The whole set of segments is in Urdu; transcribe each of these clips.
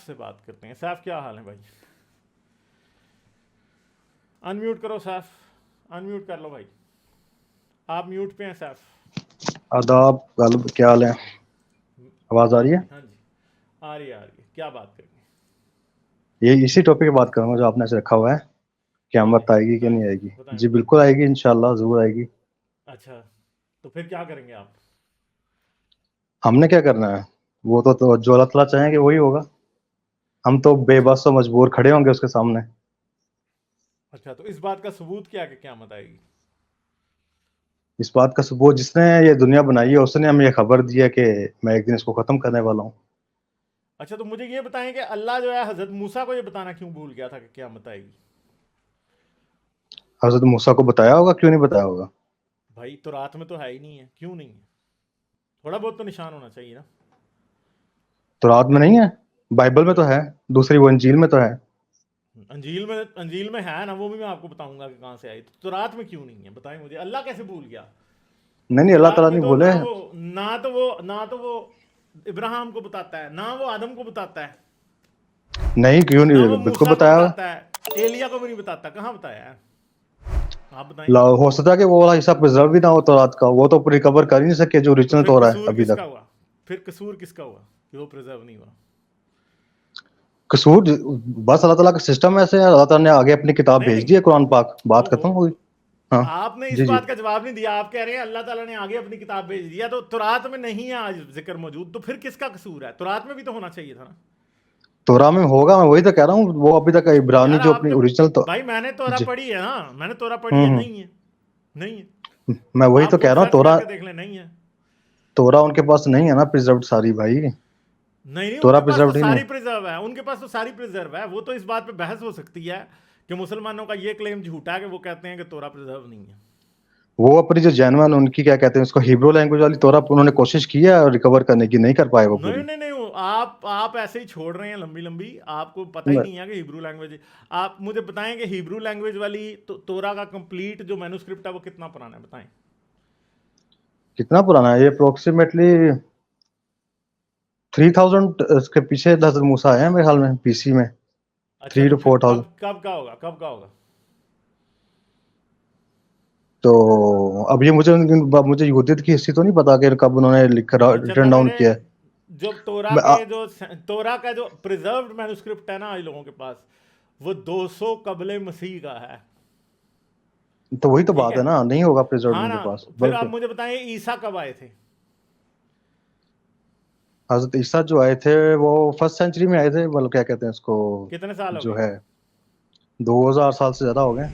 سے بات کرتے ہیں. سیف کیا حال ہے بھائی؟ ان میوٹ کرو سیف, ان میوٹ کر لو بھائی, آپ میوٹ پہ ہیں سیف. آداب غالب, کیا حال ہے؟ آواز آ رہی ہے؟ ہاں جی آ رہی ہے. کیا بات کریں گے؟ یہ اسی ٹاپک پہ بات کروں گا جو آپ نے ایسے رکھا ہوا ہے, قیامت آئے گی کہ نہیں آئے گی. جی بالکل آئے گی, انشاءاللہ ضرور آئے گی. اچھا تو پھر کیا کریں گے آپ؟ ہم نے کیا کرنا ہے, وہ تو جو اللہ تعالیٰ چاہیں گے وہی ہوگا. ہم تو بے بس و مجبور کھڑے ہوں گے اس کے سامنے. اچھا تو اس بات کا ثبوت کیا کہ قیامت آئے گی؟ اس بات کا ثبوت جس نے یہ دنیا بنائی ہے اس نے ہمیں یہ خبر دی ہے کہ میں ایک دن اس کو ختم کرنے والا ہوں. اچھا تو مجھے یہ بتائیں کہ اللہ جو ہے حضرت موسیٰ کو یہ بتانا کیوں بھول گیا تھا کہ قیامت آئے گی؟ حضرت موسیٰ کو بتایا ہوگا, کیوں نہیں بتایا ہوگا؟ بھائی تو رات میں تو ہے ہی نہیں ہے, کیوں نہیں ہے؟ تھوڑا بہت تو نشان ہونا چاہیے نا. تو رات میں نہیں ہے, بائبل میں تو ہے, دوسری وہ انجیل میں تو ہے. انجیل میں ہے نا, وہ بھی میں آپ کو بتاؤں گا کہ کہاں سے آئی. تو رات میں کیوں نہیں ہے بتائیں مجھے, اللہ کیسے بھول گیا؟ نہیں اللہ قرآن تعالیٰ میں نہیں تو بولے. نہ تو وہ ابراہیم کو بتاتا ہے, نہ وہ آدم کو بتاتا ہے, نہیں کیوں نہ نہیں, وہ بالکل موسیٰ کو بتایا. بتاتا ہے, ایلیا کو بھی نہیں بتاتا. کہاں بتایا ہے آپ بتائیں؟ ہو سکتا ہے کہ وہ والا حصہ پرزرو بھی نہ ہو تو رات کا, وہ تو ریکور کر ہی نہیں سکے جو تو اوریجنل پھر تو ہو رہا ہے قصور ابھی کس تک. کا ہوا؟ پھر قصور کس کا ہوا کہ وہ پرزرو نہیں ہوا؟ قصور بس اللہ تعالیٰ کا سسٹم ایسے ہے, اللہ تعالیٰ نے آگے اپنی کتاب نہیں بھیج دی ہے قرآن پاک, بات ختم ہو گئی. ہاں آپ نے اس جی جی. بات کا جواب نہیں دیا. آپ کہہ رہے ہیں اللہ تعالیٰ نے آگے اپنی کتاب بھیج دیا, تو تورات میں نہیں ہے آج ذکر موجود, تو پھر کس کا قصور ہے؟ تورات میں بھی تو ہونا چاہیے تھا نا. تورا میں ہوگا, میں وہی تو کہہ رہا ہوں, وہ ابھی تک عبرانی یار جو آپ اپنی نے اوریجنل تو. بھائی میں نے تورا جی پڑھی ہے نا, میں نے تورا پڑھی ہے, نہیں ہے, نہیں ہے. میں وہی تو آپ کہہ خود رہا ہوں, سرچ کر تورا کے دیکھ لیں, نہیں ہے. تورا ان کے پاس نہیں ہے نا پرزروڈ ساری بھائی. نہیں ان تورا کے پاس تو پرزروڈ ہی نہیں. ساری پرزرو ہے, ان کے پاس تو ساری پرزرو ہے. وہ تو اس بات پہ بحث ہو سکتی ہے کہ مسلمانوں کا یہ کلیم جھوٹا ہے کہ وہ کہتے ہیں کہ تورا پرزرو نہیں ہے. وہ اپنی جو جینوین ان کی کیا کہتے ہیں اس کو, ہیبرو لینگویج والی تورا انہوں نے کوشش کی ہے ریکور کرنے کی, نہیں کر پائے وہ پوری. نہیں آپ ایسے ہی چھوڑ رہے ہیں لمبی, آپ کو پتہ ہی نہیں ہے کہ ہیبرو لینگویج. آپ مجھے بتائیں کہ ہیبرو لینگویج والی تورا کا کمپلیٹ جو مینوسکرپٹ ہے وہ کتنا پرانا ہے بتائیں. کتنا پرانا ہے یہ؟ اپروکسیمیٹلی 3000 اس کے پیچھے حضرت موسیٰ آئے ہیں میرے خیال میں پی سی میں. اچھا 3 تو to پھر 4000. کب کا ہوگا؟ تو اب یہ مجھے یہودیت کی ہسٹری تو نہیں پتا کہ کب انہوں نے لکھ اچھا ریٹن ڈاؤن میرے کیا. جو تورا کا جو پریزروڈ مینوسکرپٹ ہے نا آج لوگوں کے پاس, وہ 200 قبل مسیح کا ہے. تو وہی تو ٹھیک بات ہے ہے نا, نہیں ہوگا پریزروڈ ہاں ان کے نا. پاس. پھر آپ بلکہ مجھے بتائیں عیسیٰ کب آئے تھے؟ حضرت عیسیٰ جو آئے تھے وہ 1st سینچری میں آئے تھے, بلکہ کیا کہتے ہیں اس کو, کتنے سال ہو جو گئے؟ ہے 2000 سال سے زیادہ ہو گئے.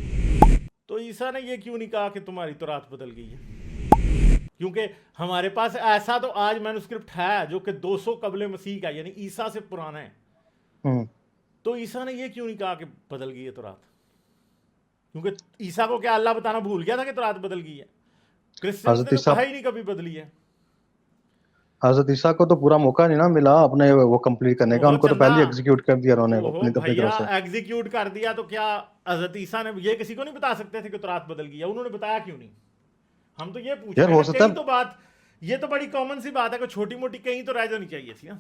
تو عیسیٰ نے یہ کیوں نہیں کہا کہ تمہاری تورات بدل گئی ہے؟ کیونکہ ہمارے پاس ایسا تو آج مینوسکرپٹ ہے جو کہ 200 قبل مسیح کا, یعنی عیسیٰ سے پرانا ہے. تو عیسیٰ نے یہ کیوں نہیں کہا کہ بدل گئی ہے تورات؟ کیونکہ عیسیٰ کو کیا اللہ بتانا بھول گیا تھا کہ تورات بدل گئی ہے؟ کرسچنز نے حضرت تو عیسیٰ کہا ہی نہیں کبھی بدلی ہے. حضرت عیسیٰ کو تو پورا موقع نہیں نا ملا اپنے وہ کمپلیٹ کرنے کا, اوہو ان کو تو چندا, پہلے ایگزیکیوٹ کر دیا انہوں نے اوہو اپنی اپنی بھیا طرف سے. ایگزیکیوٹ کر دیا تو کیا حضرت عیسیٰ نے یہ کسی کو نہیں بتا سکتے تھے کہ تورات بدل گئی ہے؟ انہوں نے بتایا کیوں نہیں؟ ہم تو یہ پوچھ یار رہے ہیں ہو نا. سکتا کہیں ہے, تو بات, یہ تو بڑی کامن سی بات ہے کہ چھوٹی موٹی کہیں تو رہ جانی چاہیے تھی نا.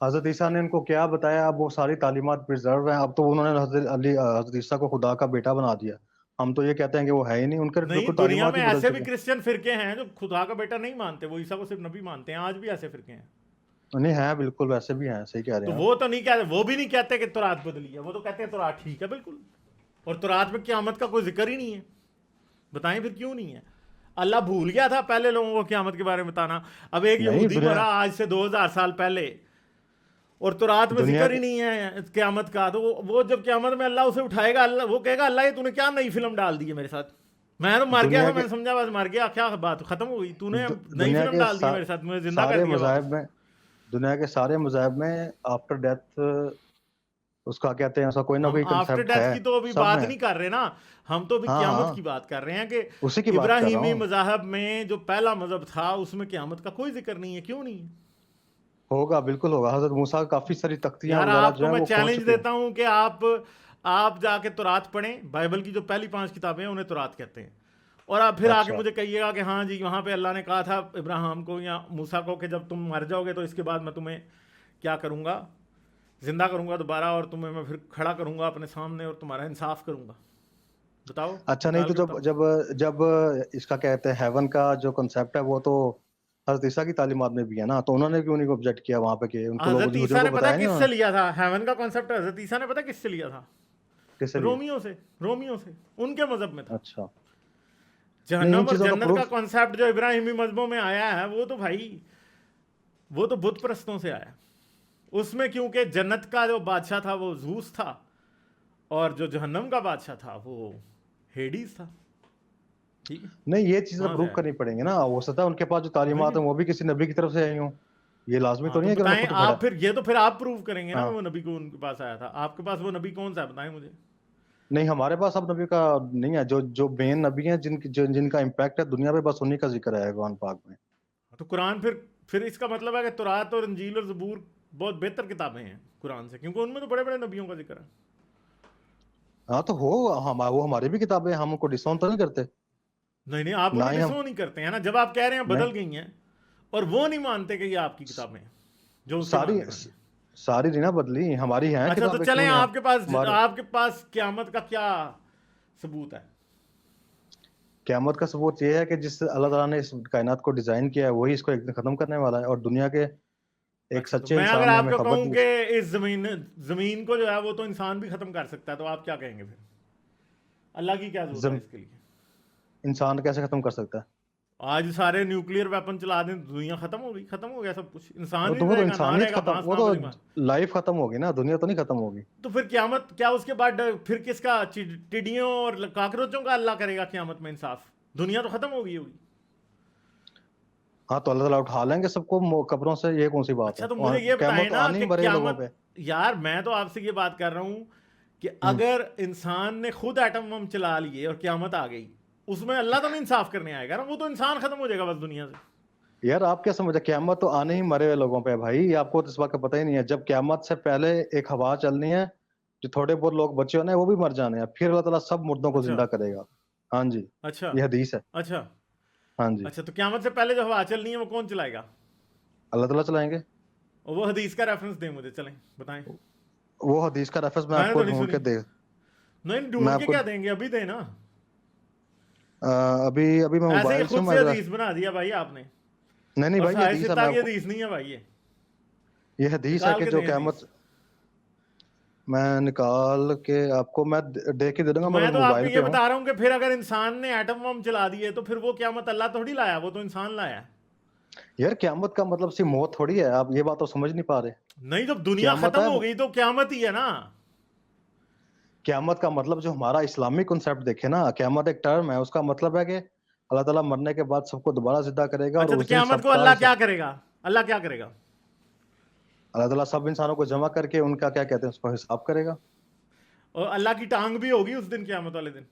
حضرت عیسیٰ نے ان کو کیا بتایا, اب وہ ساری تعلیمات پرزرو ہیں. اب تو انہوں نے حضرت عیسیٰ کو خدا کا بیٹا بنا دیا. ہم تو یہ کہتے ہیں کہ وہ ہے ہی نہیں, ان کے نہیں, بالکل دنیا تعلیمات میں ہی بدل ایسے بھی چکے. کرسچن فرقے ہیں جو خدا کا بیٹا نہیں مانتے, وہ عیسیٰ کو صرف نبی مانتے ہیں. آج بھی ایسے فرقے ہیں. نہیں ہے بالکل, ویسے بھی ہیں, صحیح کہہ رہے تو ہیں آپ. وہ تو نہیں کہتے, وہ بھی نہیں کہتے کہ تورات بدلی ہے, وہ تو کہتے ہیں تورات ٹھیک ہے بالکل. اور تورات میں قیامت کا کوئی ذکر ہی نہیں ہے. بتائیں پھر کیوں نہیں ہے؟ اللہ بھول گیا تھا پہلے لوگوں کو قیامت کے بارے میں بتانا. اب ایک نہیں یہودی دنیا مرا آج سے 2000 سال پہلے, اور تورات میں دنیا ذکر ہی نہیں ہے قیامت کا. تو وہ جب قیامت میں اللہ اسے اٹھائے گا, اللہ وہ کہے گا اللہ یہ تو نے کیا نئی فلم ڈال دی ہے میرے ساتھ. میں تو مر گیا دنیا تھا, میں کے نے سمجھا بس مر گیا, کیا بات ختم ہو گئی, تو نے نئی دنیا فلم کے ڈال دی ہے میرے ساتھ, مجھے زندہ کر سارے دیا واپس. مذاہب میں, دنیا کے سارے مذاہب میں آفٹر ڈیتھ اس کا کہتے ہیں ایسا کوئی نہ ہم کوئی آفٹر کنسیپٹ ڈیتھ ہے کی تو ابھی سب بات میں. نہیں کر رہے نا, ہم تو ابھی ہاں قیامت ہاں کی بات کر رہے ہیں کہ اسی کی بات کر رہا ابراہیمی ہوں. مذاہب میں جو پہلا مذہب تھا اس میں قیامت کا کوئی ذکر نہیں ہے. کیوں نہیں؟ ہوگا, بالکل ہوگا. حضرت موسیٰ کافی ساری تختیاں یار وغیرہ آپ جو کو ہیں میں وہ کھو چیلنج چکے ہیں. دیتا ہوں کہ آپ جا کے تورات پڑھیں, بائبل کی جو پہلی 5 کتابیں ہیں انہیں تورات کہتے ہیں, اور آپ پھر آ کے اچھا مجھے کہیے گا کہ ہاں جی وہاں پہ اللہ نے کہا تھا ابراہیم کو یا موسیٰ کو کہ جب تم مر جاؤ گے تو اس کے بعد میں تمہیں کیا کروں گا, زندہ کروں گا دوبارہ, اور تمہیں میں پھر کھڑا کروں گا اپنے سامنے اور تمہارا انصاف کروں گا. بتاؤ. اچھا نہیں تو جب اس کا کہتے ہیں ہیون کا جو کنسیپٹ ہے وہ تو حضرت عیسیٰ کی تعلیمات میں بھی ہے نا, تو انہوں نے کیوں نہیں آبجیکٹ کیا وہاں پہ کہ ان کو حضرت عیسیٰ کو نے پتا بتایا کس نہیں سے لیا تھا ہیون کا کانسیپٹ؟ حضرت عیسیٰ نے پتا کس سے لیا تھا؟ کس لیے؟ رومیوں سے, ان کے مذہب میں تھا. اچھا جہنم اور جنت کا کانسیپٹ جو ابراہیمی مذہبوں میں آیا ہے وہ تو بھائی وہ تو بت پرستوں سے آیا. اس میں کیونکہ جنت کا جو بادشاہ تھا وہ زوس تھا اور جو جہنم کا بادشاہ تھا وہ ہیڈیز تھا. ٹھیک ہے, نہیں یہ چیزیں پروف کرنی پڑیں گے نا, ہو سکتا ہے ان کے پاس جو تعلیمات ہیں وہ بھی کسی نبی کی طرف سے آئی ہوں, یہ لازمی تو نہیں ہے کہ بتائیں آپ پھر, یہ تو پھر آپ پروف کریں گے نا وہ نبی کو ان کے پاس آیا تھا. آپ کے پاس وہ نبی کون سا ہے بتائیں مجھے. نہیں ہمارے پاس اب نبی کا نہیں ہے, جو مین نبی ہیں جن کا امپیکٹ ہے دنیا پہ, بس انہی کا ذکر ہے قرآن پاک میں. تو قرآن پھر اس کا مطلب ہے کہ تورات اور انجیل اور زبور بہت بہتر کتابیں ہیں قرآن سے, کیونکہ ان میں تو بڑے بڑے نبیوں کا ذکر ہے. ہاں تو وہ ہماری بھی کتابیں, ہم ان کو ڈساؤن تو نہیں کرتے. نہیں آپ ان کو ڈساؤن نہیں کرتے ہیں نا, جب آپ کہہ رہے ہیں بدل گئی ہیں اور وہ نہیں مانتے کہ یہ آپ کی کتابیں ہیں جو ساری نہیں نا بدلی, ہماری ہیں. اچھا تو چلیں آپ کے پاس قیامت کا کیا ثبوت ہے؟ قیامت کا ثبوت یہ ہے کہ جس اللہ تعالیٰ نے اس کائنات کو ڈیزائن کیا ہے وہی اس کو ایک دن ختم کرنے والا ہے, اور دنیا کے ایک سچے میں اگر انسان نے آپ ہمیں کو خبر کہوں دی. کہ اس زمین کو جو ہے وہ تو انسان بھی ختم کر سکتا ہے, تو آپ کیا کہیں گے پھر؟ اللہ کی کیا ضرورت ہے اس کے لیے؟ انسان کیسے ختم کر سکتا ہے؟ آج سارے نیوکلیئر ویپن چلا دیں, دنیا ختم ہوگی, ختم ہو گیا سب کچھ. انسان تو وہ تو انسانیت ختم, وہ تو لائف ختم ہوگی نا, دنیا تو نہیں ختم ہوگی. تو پھر قیامت کیا اس کے بعد پھر کس کا, ٹڈیوں اور کاکروچوں کا اللہ کرے گا قیامت میں انصاف؟ دنیا تو ختم ہوگی. ہاں تو اللہ تعالیٰ اٹھا لیں گے سب کو قبروں سے, یہ کون سی بات ہے؟ اچھا تو مجھے یہ بتائیں نا کہ قیامت, پہ. یار میں تو آپ سے یہ بات کر رہا ہوں کہ اگر انسان نے خود ایٹم بم چلا لیے اور قیامت آ گئی, اس میں اللہ تو نہیں انصاف کرنے آئے گا نا, وہ تو انسان ختم ہو جائے گا بس دنیا سے. یار آپ کیا سمجھا, قیامت تو آنے ہی مرے ہوئے لوگوں پہ بھائی, آپ کو اس بات کا پتہ ہی نہیں ہے. جب قیامت سے پہلے ایک ہوا چلنی ہے, جو تھوڑے بہت لوگ بچے ہونے ہیں وہ بھی مر جانے ہیں, پھر اللہ تعالیٰ سب مردوں کو زندہ کرے گا. ہاں جی, اچھا یہ حدیث ہے. اچھا ہاں جی, اچھا تو قیامت سے پہلے جو ہوا چلنی ہے وہ کون چلائے گا؟ اللہ تعالیٰ چلائیں گے. اور وہ حدیث کا ریفرنس دیں مجھے, چلیں بتائیں. وہ حدیث کا ریفرنس میں آپ کو ڈھونڈ کے دے, نہیں ڈھونڈ کے کیا دیں گے, ابھی دیں نا. ابھی میں موبائل سے خود سے حدیث بنا دیا بھائی آپ نے. نہیں بھائی, یہ حدیث نہیں ہے بھائی, یہ حدیث ہے کہ جو قیامت, میں نکال کے آپ کو میں دیکھ کے دے دوں گا. میں تو آپ کو یہ بتا رہا ہوں کہ پھر اگر انسان نے ایٹم بم چلا دیے تو پھر وہ قیامت اللہ تھوڑی لایا, وہ تو انسان لایا. یار قیامت کا مطلب صرف موت تھوڑی ہے, آپ یہ بات تو سمجھ نہیں پا رہے. نہیں جب دنیا ختم ہو گئی تو قیامت ہی ہے نا. قیامت کا مطلب جو ہمارا اسلامی کنسیپٹ دیکھے نا, قیامت ایک ٹرم ہے, اس کا مطلب ہے کہ اللہ تعالیٰ مرنے کے بعد سب کو دوبارہ زندہ کرے گا. اچھا تو قیامت کو اللہ کیا کرے گا؟ اللہ کیا کرے گا؟ اللہ تعالیٰ سب انسانوں کو جمع کر کے ان کا کیا کہتے ہیں اس کو حساب کرے گا. اور اللہ کی ٹانگ بھی ہوگی اس دن, قیامت والے دن.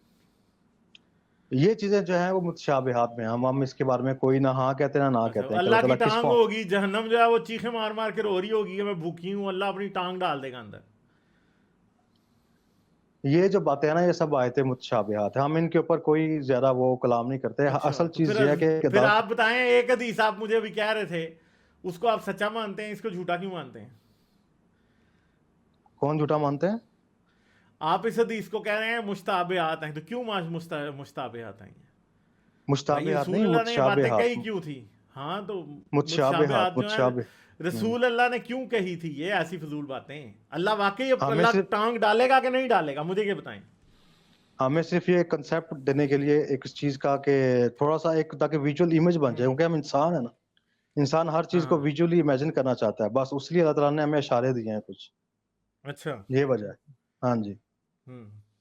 یہ چیزیں جو ہیں وہ متشابہات میں, ہم اس کے بارے میں کوئی نہ ہاں کہتے ہیں نہ کہتے ہیں. اللہ کی ٹانگ ہوگی, جہنم جو ہے وہ چیخیں مار مار کے رو رہی ہوگی میں بھوکی ہوں, اللہ اپنی ٹانگ ڈال دے گا اندر. یہ جو باتیں ہیں نا یہ سب آیتیں متشابہات ہیں, ہم ان کے اوپر کوئی زیادہ وہ کلام نہیں کرتے. اصل چیز یہ ہے کہ پھر آپ بتائیں, ایک حدیث آپ مجھے ابھی کہہ رہے تھے, اس کو آپ سچا مانتے ہیں, اس کو جھوٹا کیوں مانتے ہیں؟ کون جھوٹا مانتے ہیں؟ آپ اس حدیث کو کہہ رہے ہیں مشتابہات ہیں, تو کیوں مشتابہات ہیں؟ مشتابہات نہیں, اللہ نے یہ باتیں متشابہات. کہی کیوں تھی؟ ہاں تو متشابہات رسول اللہ نے کیوں کہی تھی یہ ایسی فضول باتیں؟ اللہ واقعی اللہ ٹانگ ڈالے گا کہ نہیں ڈالے گا, مجھے یہ بتائیں. ہمیں صرف یہ کنسیپٹ دینے کے لیے ایک چیز کا کہ تھوڑا سا ایک تاکہ ویژول امیج بن جائے, کیونکہ ہم انسان ہیں نا, انسان ہر چیز کو ویژولی امیجن کرنا چاہتا ہے, بس اس لیے اللہ تعالیٰ نے ہمیں اشارے دیے ہیں کچھ. اچھا یہ وجہ ہے. ہاں جی,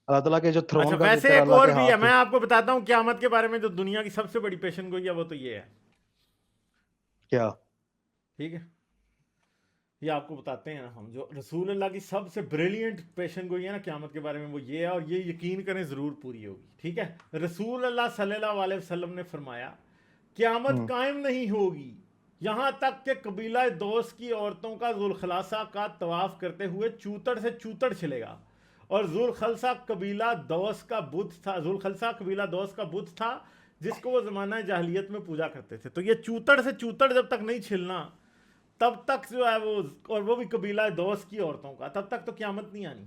اللہ تعالیٰ کے جو تھرون کا ویسے ایک اور بھی ہے, میں آپ کو بتاتا ہوں قیامت کے بارے میں جو دنیا کی سب سے بڑی پیشن گوئی ہے وہ تو یہ ہے. کیا؟ ٹھیک ہے, یہ آپ کو بتاتے ہیں ہم, جو رسول اللہ کی سب سے بریلینٹ پیشن گوئی ہے نا قیامت کے بارے میں وہ یہ ہے, اور یہ یقین کریں ضرور پوری ہوگی. ٹھیک ہے, رسول اللہ صلی اللہ علیہ وسلم نے فرمایا قیامت قائم نہیں ہوگی یہاں تک کہ قبیلہ دوس کی عورتوں کا ذوالخلاصہ کا طواف کرتے ہوئے چوتڑ سے چوتڑ چلے گا. اور ذوالخلصہ قبیلہ دوس کا بت تھا, ذوالخلصہ قبیلہ دوس کا بت تھا جس کو وہ زمانہ جاہلیت میں پوجا کرتے تھے. تو یہ چوتڑ سے چوتڑ جب تک نہیں چھلنا تب تک جو ہے وہ، اور وہ بھی قبیلہ دوس کی عورتوں کا، تب تک تو قیامت نہیں آنی.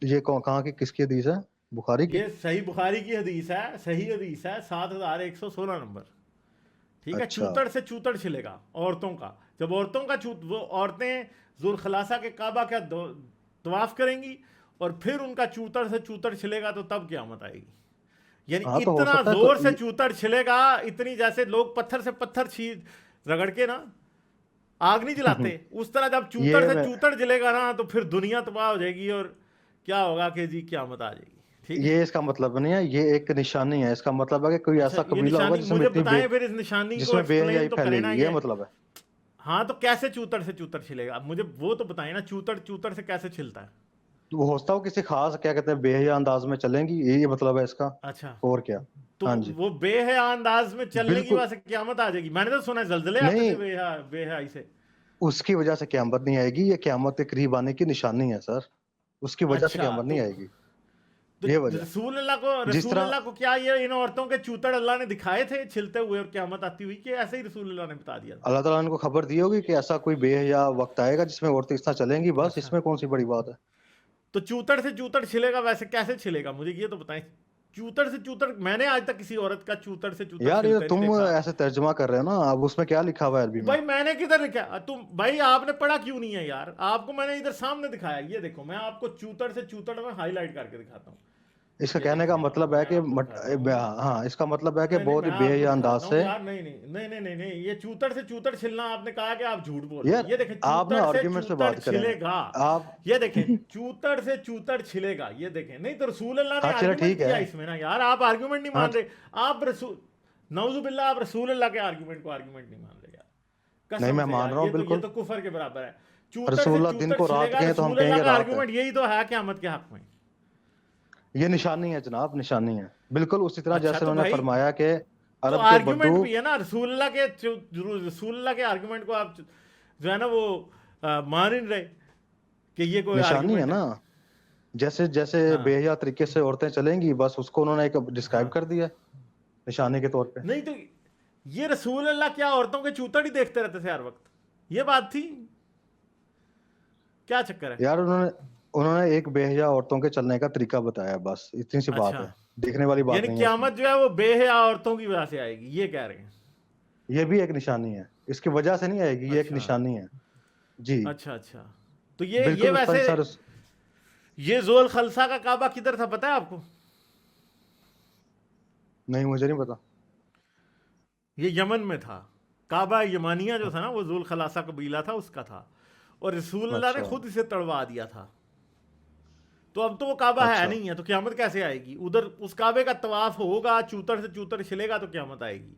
یہ کہاں کی کس کی حدیث ہے؟ بخاری کی؟ یہ صحیح بخاری کی حدیث ہے، صحیح حدیث ہے، 7116 نمبر. ٹھیک ہے. اچھا چوتڑ سے چوتڑ چھلے گا عورتوں کا. جب عورتوں کا وہ عورتیں ذوالخلاصہ کے کعبہ کا طواف کریں گی اور پھر ان کا چوتڑ سے چوتڑ چھلے گا تو تب قیامت آئے گی. یعنی ہاں تو ہو اتنا سکتا ہے زور سے چوتڑ چھلے گا، اتنی جیسے لوگ پتھر سے پتھر رگڑ کے نا آگ نہیں جلاتے، اس طرح جب چوتڑ یہ سے چوتڑ جلے گا نا تو پھر دنیا تباہ ہو جائے گی اور کیا ہوگا کہ جی قیامت آ جائے گی. ٹھیک ہے. یہ اس کا مطلب نہیں ہے، یہ ایک نشانی ہے. اس کا مطلب ہے کہ کوئی اچھا ایسا یہ قبیلہ ہوگا نشانی جس میں مجھے اتنی بتائیں پھر، اس نشانی جس کو میں بے ایکسپلین حیائی تو پھیلے کریں نا. گی، یہ مطلب ہے. ہاں تو کیسے چوتڑ سے چوتڑ چھلے گا؟ مجھے وہ تو بتائیں نا، چوتڑ سے کیسے چھلتا ہے؟ وہ ہوتا ہو کسی خاص کیا کہتے ہیں بے حیا انداز میں چلیں گی، یہ مطلب ہے اس کا. اچھا اور کیا؟ تو ہاں جی وہ بے حیا انداز میں چلنے کی بالکل وجہ سے قیامت آ جائے گی؟ میں نے تو سنا ہے زلزلے آتے نہیں، تھے بے حیائی سے. اس کی وجہ سے قیامت نہیں آئے گی، یہ قیامت کے قریب آنے کی نشانی ہے سر. اس کی وجہ سے اچھا قیامت تو نہیں آئے گی، یہ وجہ. جس رسول طرح اللہ کو کیا یہ ان عورتوں کے چوتڑ اللہ نے دکھائے تھے چھلتے ہوئے اور قیامت آتی ہوئی، کہ ایسے ہی رسول اللہ نے بتا دیا تھا؟ اللہ تعالیٰ نے کو خبر دی ہوگی کہ ایسا کوئی بے حیا وقت آئے گا جس میں عورتیں اس طرح چلیں گی، بس اچھا اس میں کون سی بڑی بات ہے. تو چوتڑ سے چوتڑ چھلے گا، ویسے کیسے چھلے گا مجھے یہ تو بتائیں. چوتڑ سے چوتڑ میں نے آج تک کسی عورت کا چوتڑ سے چوتڑ یار یہ چھلتے نہیں تم دیکھا. ایسے ترجمہ کر رہے ہو نا، اب اس میں کیا لکھا ہوا ہے عربی میں؟ بھائی میں نے کدھر لکھا؟ تم بھائی آپ نے پڑھا کیوں نہیں ہے یار؟ آپ کو میں نے ادھر سامنے دکھایا، یہ دیکھو میں آپ کو چوتڑ سے چوتڑ میں ہائی لائٹ کر کے دکھاتا ہوں. اس کا یہ کہنے کا دیکھیں آپ، مطلب ہے میں کہ آپ کو دکھاتا ہوں. ہاں اس کا مطلب ہے کہ نہیں بہت میں ہی بے آپ کو حیا دکھاتا انداز ہوں سے. یار. نہیں یہ چوتڑ سے چوتڑ چھلنا آپ نے کہا کہ آپ جھوٹ بول رہے یار ہیں. یہ دیکھیں آپ نا چوتڑ سے آرگیومنٹ چوتڑ بات کریں چھلے گا. آپ. یہ دیکھیں چوتڑ سے چوتڑ چھلے گا، یہ دیکھیں. نہیں تو رسول اللہ نے ہاں چلو آرگیومنٹ ٹھیک کیا ہے. اس میں نا یار. آپ آرگیومنٹ نہیں ہاں مان رہے. آپ نعوذ باللہ آپ رسول اللہ کے آرگیومنٹ کو آرگیومنٹ نہیں مان رہے یار. نہیں قسم میں سے مان یار، رہا ہوں یہ بالکل. تو کفر کے برابر ہے. چوتڑ رسول سے اللہ دن چوتڑ کو چھلے رات گا، کہیں تو ہم رسول کہیں اللہ گے کا رات ہے. آرگیومنٹ یہی تو ہے قیامت کے حق میں. یہ نشانی ہے جناب، نشانی ہے بالکل اسی طرح اچھا جیسے تو انہوں نے بھائی فرمایا کہ تو عرب کے بدو. آرگیومنٹ بھی ہے نا رسول اللہ کے آرگیومنٹ کو آپ جو ہے نا وہ مان نہیں رہے کہ یہ کوئی نشانی ہے آرگیومنٹ ہے. نا، جیسے جیسے ہاں بے حیا طریقے سے عورتیں چلیں گی، بس اس کو انہوں نے ایک ہاں ڈسکرائب کر دیا نشانی کے طور پہ. نہیں تو یہ رسول اللہ کیا عورتوں کے چوتڑ ہی دیکھتے رہتے تھے ہر وقت؟ یہ بات تھی، کیا چکر ہے؟ یار انہوں نے ایک بے حیا عورتوں کے چلنے کا طریقہ بتایا، بس اتنی سی بات اچھا ہے، دیکھنے والی بات یعنی نہیں ہے اس میں. قیامت جو ہے وہ بے حیا عورتوں کی وجہ سے آئے گی، یہ کہہ رہے ہیں؟ یہ بھی ایک نشانی ہے، اس کی وجہ سے نہیں آئے گی، یہ ایک اچھا نشانی ہے جی. اچھا تو یہ بالکل اس طرح ویسے سر. یہ ذوالخلصہ کا کعبہ کدھر تھا پتہ ہے آپ کو؟ نہیں مجھے نہیں پتا. یہ یمن میں تھا. کعبہ یمانیہ جو تھا نا وہ ذوالخلاصہ قبیلہ تھا اس کا تھا، اور رسول اللہ نے اچھا خود اسے تڑوا دیا تھا. تو اب تو وہ کعبہ ہے اچھا نہیں ہے، تو قیامت کیسے آئے گی؟ ادھر اس کعبے کا طواف ہوگا، چوتڑ سے چوتڑ چھلے گا تو قیامت آئے گی.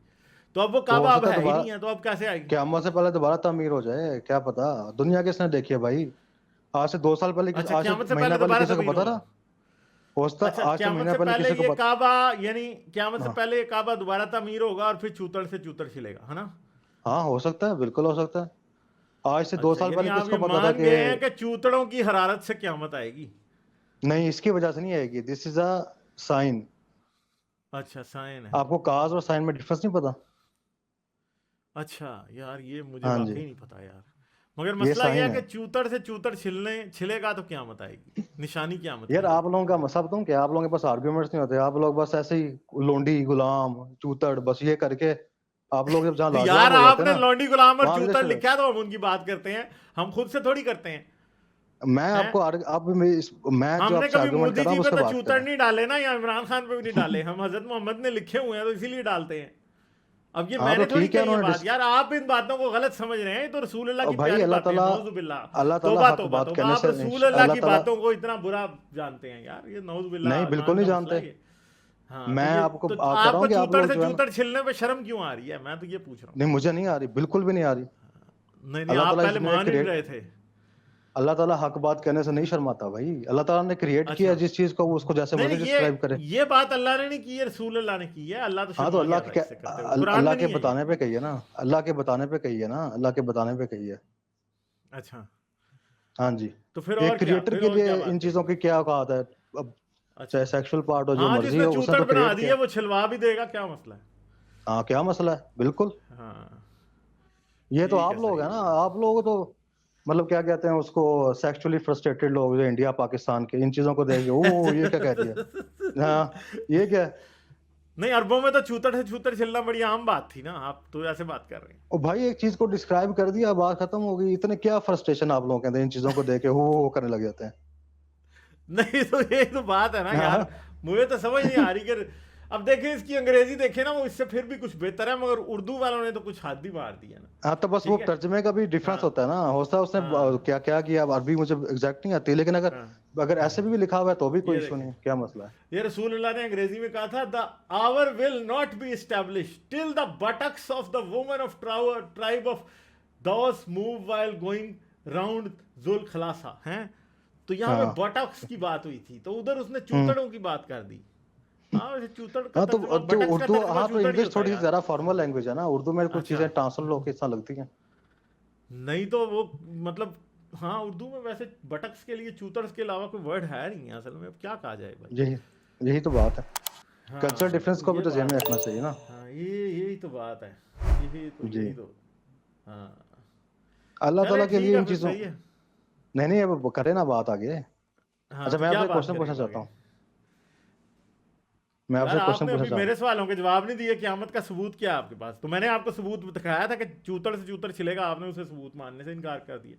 تو اب وہ تو کعبہ ہو اب سکتا ہے ہے ہی دوبارہ نہیں ہے، تو اب کیسے آئے گی؟ قیامت سے پہلے دوبارہ تعمیر ہو جائے، کیا پتا. دنیا کس نے دیکھی ہے بھائی؟ آج سے 2 سال پہلے اچھا آج سے قیامت سے مہینہ پہلے پہلے دوبارہ کسی کو تعمیر پتا ہوگا. تھا؟ ہوتا اچھا آج سے قیامت مہینہ سے پہلے پہلے کسی کو یہ پتا. کعبہ، یعنی قیامت سے ہاں پہلے یہ کعبہ دوبارہ تعمیر ہوگا اور پھر چوتڑ سے چوتڑ چھلے گا، ہے نا؟ ہاں ہو سکتا ہے، بالکل ہو سکتا ہے. آج سے 2 اچھا سال یعنی پہلے کس آپ کو یہ پتا تھا مان کہ گئے ہیں کہ چوتڑوں کی حرارت سے قیامت آئے گی؟ نہیں اس کی وجہ سے نہیں آئے گی. دس از اے سائن. اچھا سائن ہے. آپ کو کاز اور سائن میں ڈفرنس نہیں پتا؟ اچھا یار یہ مجھے ہاں جی واقعی نہیں پتا یار. مگر یہ مسئلہ یہ ہے سائن کہ ہے. چوتڑ سے چوتڑ چھلے گا تو قیامت آئے گی، نشانی قیامت یار کی ہے. آپ لوگوں کا مسئلہ بتاؤں کہ آپ لوگوں کے پاس آرگیومنٹس نہیں ہوتے. آپ لوگ بس ایسے ہی لونڈی غلام چوتڑ بس یہ کر کے آپ لوگ جب جہاں یار لاجواب ہو آپ جاتے ہیں نے نا لونڈی غلام اور وہاں چوتڑ ادھر لکھا ہے تو ہم ان کی بات کرتے ہیں، ہم خود سے تھوڑی کرتے ہیں. میں آپ کو میں ہم جو نے آپ سے کبھی آرگیومنٹ کر مودی رہا جی ہوں اس پہ پہ تو بات چوتڑ کریں. نہیں ڈالے نا، یا عمران خان پہ بھی نہیں ڈالے. ہم حضرت محمد نے لکھے ہوئے ہیں تو اسی لیے ڈالتے ہیں. اب یہ ہاں میں تو نے تھوڑی ٹھیک ہے کہی یہ انہوں نے بات یار، آپ ان باتوں کو غلط سمجھ رہے ہیں. یہ تو رسول اللہ اور کی بھائی پیاری اللہ باتیں ہیں، تعالیٰ نعوذ باللہ. اللہ تعالیٰ توبہ حق توبہ بات توبہ، کہنے آپ سے رسول اللہ اللہ کی تعالیٰ باتوں کو اتنا برا جانتے ہیں یار. یہ نعوذ باللہ نہیں بالکل ایمان نہیں کا مسئلہ جانتے. ہے یہ. ہاں تو میں یہ آپ کو تو کہہ آپ رہا کو ہوں کہ آپ چوتڑ لوگ سے جو ہے چوتڑ چھلنے پہ شرم کیوں آ رہی ہے؟ میں تو یہ پوچھ رہا ہوں. نہیں مجھے نہیں آ رہی، بالکل بھی نہیں آ رہی. نہیں اللہ آپ تعالیٰ پہلے اس نے مان ہی نہیں رہے تھے. اللہ تعالیٰ حق بات کہنے سے نہیں شرماتا بھائی. اللہ تعالیٰ نے کریٹ کیا اچھا جس چیز کو اس کو جیسے نہیں مرضی نہیں، ڈسکرائب کرے. یہ بات اللہ نے نہیں کی ہے، رسول اللہ نے کی ہے. اللہ تو ہاں تو شرما گیا تھا اس سے کرتے ہوئے. قرآن اللہ میں کے نہیں ہے یہ. بتانے پہ کہیے نا، اللہ کے بتانے پہ کہیے نا، اللہ کے بتانے پہ کہیے. اچھا ہاں جی. تو پھر ایک اور کیا، کریٹر پھر کے اور لیے کیا ان بات چیزوں کہی ہے؟ کی کیا اوقات ہے؟ اب اچھا چاہے سیکشل پارٹ ہو جو ہاں مرضی جس نے ہو، اس نے چوتڑ تو بنا کریٹ دی کیا. ہے وہ چھلوا بھی دے گا، کیا مسئلہ ہے؟ ہاں کیا مسئلہ ہے، بالکل. ہاں یہ تو ٹھیک آپ ہے، لوگ صحیح ہیں نا، آپ لوگ تو مطلب کیا کہتے ہیں اس کو، سیکچولی فرسٹریٹڈ لوگ جو انڈیا پاکستان کے، ان چیزوں کو دیکھ کے او یہ کیا کہہ دیا، ہاں یہ کیا ہے؟ نہیں، عربوں میں تو چوتڑ سے چوتڑ چلنا بڑی عام بات تھی نا، آپ تو ایسے بات کر رہے ہیں. او بھائی ایک چیز کو ڈسکرائب کر دیا، بات ختم ہو گئی. اتنے کیا فرسٹریشن آپ لوگوں کے اندر ان چیزوں کو دیکھ کے وہ کرنے لگ جاتے ہیں. نہیں تو یہ تو بات ہے نا یار، ہاں مجھے تو سمجھ نہیں آ رہی کہ اب دیکھیں اس کی انگریزی دیکھیں نا، وہ اس سے پھر بھی کچھ بہتر ہے، مگر اردو والوں نے تو کچھ حد ہی مار دیا نا. ہاں تو بس وہ ٹھیک ہے، ترجمے کا بھی ڈفرنس ہاں ہوتا ہے نا، ہوتا ہے اس نے ہاں کیا کیا کیا. اب عربی مجھے ایگزیکٹ نہیں آتی، لیکن ہاں. اگر ایسے بھی لکھا ہوا ہے تو بھی کوئی یہ ایشو دیکھیں، نہیں، کیا مسئلہ ہے. یہ رسول اللہ نے انگریزی میں کہا تھا the hour will not be established till the buttocks of the woman of tribe of those move while going round ذو الخلاصہ ہیں. تو یہاں پہ ہاں بٹکس کی بات ہوئی تھی، تو ادھر اس نے ہوں چوتڑوں کی بات کر دی. ہاں ویسے چوتڑ کا ہاں تو ترجمہ، جو بٹکس کا اردو، ترجمہ ہاں تو چوتڑ ہی انگلش ہوتا ہے تھوڑی سی یار. زیادہ فارمل لینگویج ہے نا، اردو میں کچھ اچھا چیزیں ٹرانسلیٹ ہو کے اس طرح لگتی ہیں. نہیں تو وہ مطلب ہاں اردو میں ویسے بٹکس کے لیے چوتڑ کے علاوہ کوئی ورڈ ہے نہیں اصل میں، اب کیا کہا جائے بھائی. یہی تو بات ہے. ہاں کلچر تو ڈفرینس کو بھی یہ تو ذہن بات میں ہے. رکھنا چاہیے نا. ہاں یہی تو بات ہے، جی یہی تو ہاں. اللہ چلے تعالیٰ کے ٹھیک لیے ہے ان پھر، چیزوں، صحیح ہے. نہیں اب کرے نا بات آگے. ہاں اچھا تو میں آپ کیا سے بات کوشچن کریں پوچھنا اب چاہتا آگے؟ ہوں، میں آپ یار سے آپ کوشچن نے پوچھنا ابھی چاہتا میرے ہوں. سوالوں کے جواب نہیں دیے، قیامت کا ثبوت کیا ہے آپ کے پاس؟ تو میں نے آپ کو ثبوت دکھایا تھا کہ چوتڑ سے چوتڑ چلے گا، آپ نے اسے ثبوت ماننے سے انکار کر دیا.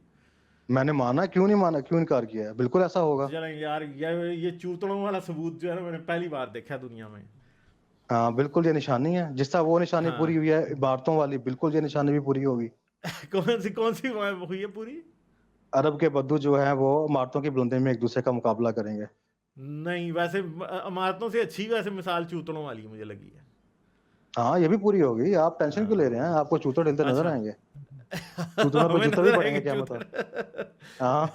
میں نے مانا، کیوں نہیں مانا، کیوں انکار کیا ہے، بالکل ایسا ہوگا. چلیں یار، یہ چوتڑوں والا ثبوت جو ہے نا، میں نے پہلی بار دیکھا دنیا میں. ہاں بالکل یہ نشانی ہے، جس طرح وہ نشانی ہاں پوری ہوئی ہے عبارتوں والی، بالکل یہ نشانی بھی پوری ہوگی. کون سی ہوئی ہے پوری؟ عرب کے بدو جو ہیں وہ عمارتوں کی بلندی میں ایک دوسرے کا مقابلہ کریں گے. نہیں ویسے عمارتوں سے اچھی ویسے مثال چوتڑوں والی مجھے لگی ہے. ہاں یہ بھی پوری ہوگی، آپ ٹینشن کیوں لے رہے ہیں، ہاں آپ کو چوتڑ ڈلتے نظر اچھا. آئیں گے. چوتڑوں پہ ہمیں جوتے بھی نظر آئے پڑیں گی گے قیامت چوتڑ. میں. ہاں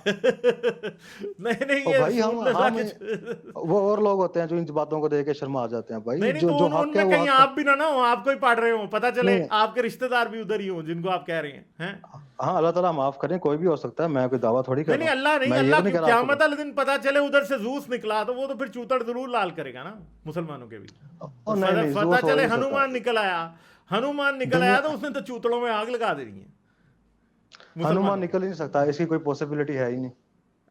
نہیں او یہ بھائی رسول اللہ کے وہ اور لوگ ہوتے ہیں جو ان باتوں کو دیکھ کے شرما جاتے ہیں. بھائی نہیں تو جو ان حق ہے میں وہ کہیں حق ہے. آپ بھی نہ ہو، آپ کو ہی پڑھ رہے ہوں، پتہ چلے نہیں آپ کے رشتہ دار بھی ادھر ہی ہوں جن کو آپ کہہ رہے ہیں. ہاں اللہ تعالیٰ معاف کریں، کوئی بھی ہو سکتا ہے، میں کوئی دعویٰ تھوڑی کر رہا نہیں اللہ ہوں، نہیں، میں یہ اللہ تو نہیں کیوں، کہہ رہا آپ کو. قیامت والے دن پتہ چلے ادھر سے زوس نکلا تو وہ تو پھر چوتڑ ضرور لال کرے گا نا مسلمانوں کے بھی. اور نہیں نہیں فتح زوس ہو ہی چلے نہیں سکتا. ہنومان نکل دنیا آیا تو اس نے تو چوتڑوں میں آگ لگا دینی ہے ہنومان مسلمانوں کے. نکل ہی نہیں سکتا، اس کی کوئی پاسبلٹی ہے ہی نہیں.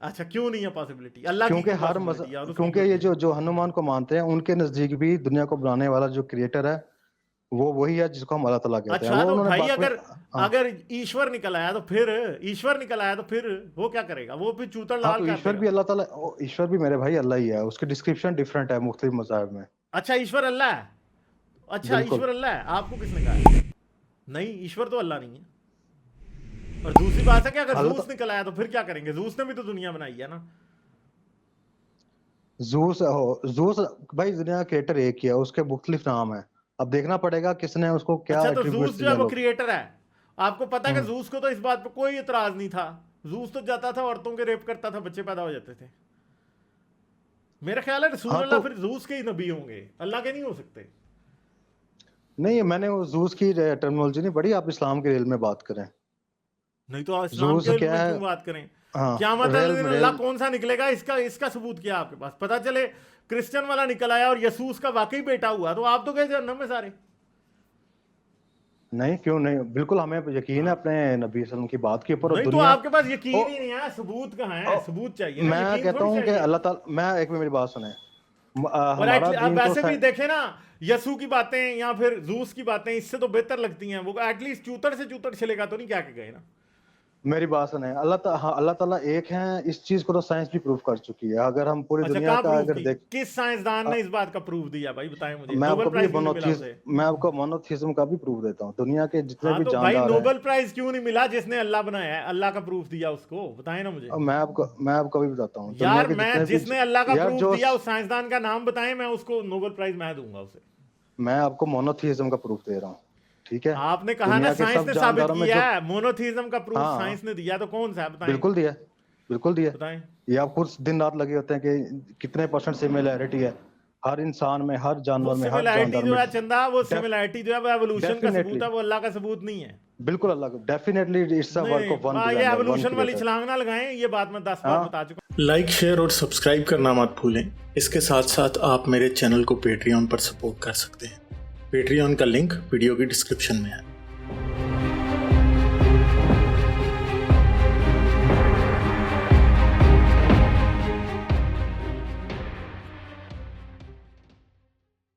اچھا کیوں نہیں ہے پاسبلٹی؟ اللہ کی کیونکہ پاسبلٹی ہے اور اس کی کیونکہ کیوں یہ نہیں ہے؟ جو ہنومان کو مانتے ہیں ان کے نزدیک بھی دنیا کو بنانے والا جو کریٹر ہے وہ وہی ہے جس کو ہم اللہ تعالیٰ کہتے ہیں. اچھا وہ تو انہوں نے بھائی باقی ہاں اگر ایشور نکل آیا تو پھر وہ کیا کرے گا؟ وہ پھر چوتڑ ہاں لال تو کر ایشور دے گا. بھی اللہ تعالیٰ، ایشور بھی میرے بھائی اللہ ہی ہے، اس کی ڈسکرپشن ڈفرینٹ ہے مختلف مذاہب میں. اچھا ایشور اللہ ہے؟ اچھا بالکل ایشور اللہ ہے، آپ کو کس نے کہا ہے؟ نہیں ایشور تو اللہ نہیں ہے. اور دوسری بات ہے کہ اگر اللہ زوس نکل آیا تو پھر کیا کریں گے؟ زوس نے بھی تو دنیا بنائی ہے نا. زوس بھائی دنیا کا کریٹر ایک ہی ہے، اس کے مختلف نام ہیں، اب دیکھنا پڑے گا کس نے اس کو کیا اچھا تو ایٹریبیوٹس زوس جو ہے دیے وہ لوگ. کریٹر ہے، آپ کو پتا ہے کہ زوس کو تو اس بات پہ کوئی اعتراض نہیں تھا. زوس تو جاتا تھا عورتوں کے ریپ کرتا تھا، بچے پیدا ہو جاتے تھے. میرا خیال ہے رسول ہاں اللہ تو پھر زوس کے ہی نبی ہوں گے، اللہ کے نہیں ہو سکتے. نہیں میں نے وہ زوس کی ٹرمنالوجی نہیں پڑھی، آپ اسلام کے علم میں بات کریں. نہیں تو اسلام زوس کے علم کیا میں ہے؟ کیوں بات کریں؟ ہاں قیامت والے دن ریل اللہ کون سا نکلے گا اس کا ثبوت کیا آپ کے پاس؟ پتا چلے کرسچن والا نکل آیا اور یسوس کا واقعی بیٹا ہوا تو آپ تو گئے جہنم میں سارے. نہیں کیوں نہیں، بالکل ہمیں یقین ہے ہاں اپنے نبی صلی اللہ علیہ وسلم کی بات کے اوپر. اور نہیں تو دنیا آپ کے پاس یقین ہی نہیں ہے، ثبوت کہاں ہے؟ ثبوت چاہیے نا، میں یقین کہتا تھوڑی ہوں کہ چاہیے. اللہ تعالیٰ، میں ایک میری بات سنیں، اور ہمارا آپ دین تو ویسے بھی دیکھیں نا، یسوع کی باتیں یا پھر زوس کی باتیں اس سے تو بہتر لگتی ہیں. وہ ایٹ لیسٹ چوتڑ سے چوتڑ چلے گا تو نہیں کیا کہ گئے نا. میری بات سنیں، اللہ تعالیٰ ایک ہیں، اس چیز کو تو سائنس بھی پروف کر چکی ہے. اگر ہم پوری اچھا دنیا کہاں کا پروف اگر کی؟ دیکھ، کس سائنسدان نے اس بات کا پروف دیا بھائی؟ بتائیں مجھے. میں آپ نوبل کو بھی پرائز کیوں نہیں ملا اسے؟ میں آپ کو مونوتھیزم کا بھی پروف دیتا ہوں. دنیا کے جتنے ہاں بھی تو بھائی جاندار ہیں، نوبل پرائز کیوں نہیں ملا جس نے اللہ بنایا ہے؟ اللہ کا پروف دیا اس کو، بتائیں نا مجھے. میں آپ کو بھی بتاتا ہوں. دنیا یار کے میں جتنے بھی جس نے اللہ کا یار پروف جو دیا اس سائنسدان کا نام بتائیں، میں اس کو نوبل پرائز میں دوں گا اسے. میں آپ کو مونوتھیزم کا پروف دے رہا ہوں، ٹھیک ہے. آپ نے کہا نا دنیا کے سائنس سب نے ثابت جانداروں میں کیا جو، ہے، مونوتھیزم کا پروف ہاں سائنس نے دیا، تو کون سا ہے بتائیں. بالکل دیا، بالکل دیا. بتائیں. یہ آپ خود دن رات لگے ہوتے ہیں کہ کتنے پرسنٹ سملیرٹی ہے ہر انسان میں، ہر وہ جانور میں، ہر سملیرٹی جاندار جو میں. ہے چندہ، وہ سملیرٹی جو ہے وہ ایوولوشن کا ثبوت ڈیفینیٹلی، ہے، وہ اللہ کا ثبوت نہیں ہے. بالکل اللہ کو definitely it's a work of one نہیں یہ ڈیزائنر، ون ایوولوشن والی کریٹر. چھلانگ نہ لگائیں، یہ بات میں 10 بار ہاں بتا چکا ہوں. لائک، شیئر اور سبسکرائب کرنا مت بھولیں. اس کے ساتھ ساتھ آپ میرے چینل کو پیٹریون پر سپورٹ کر سکتے ہیں. پیٹریون کا لنک ویڈیو کی ڈسکرپشن میں ہے.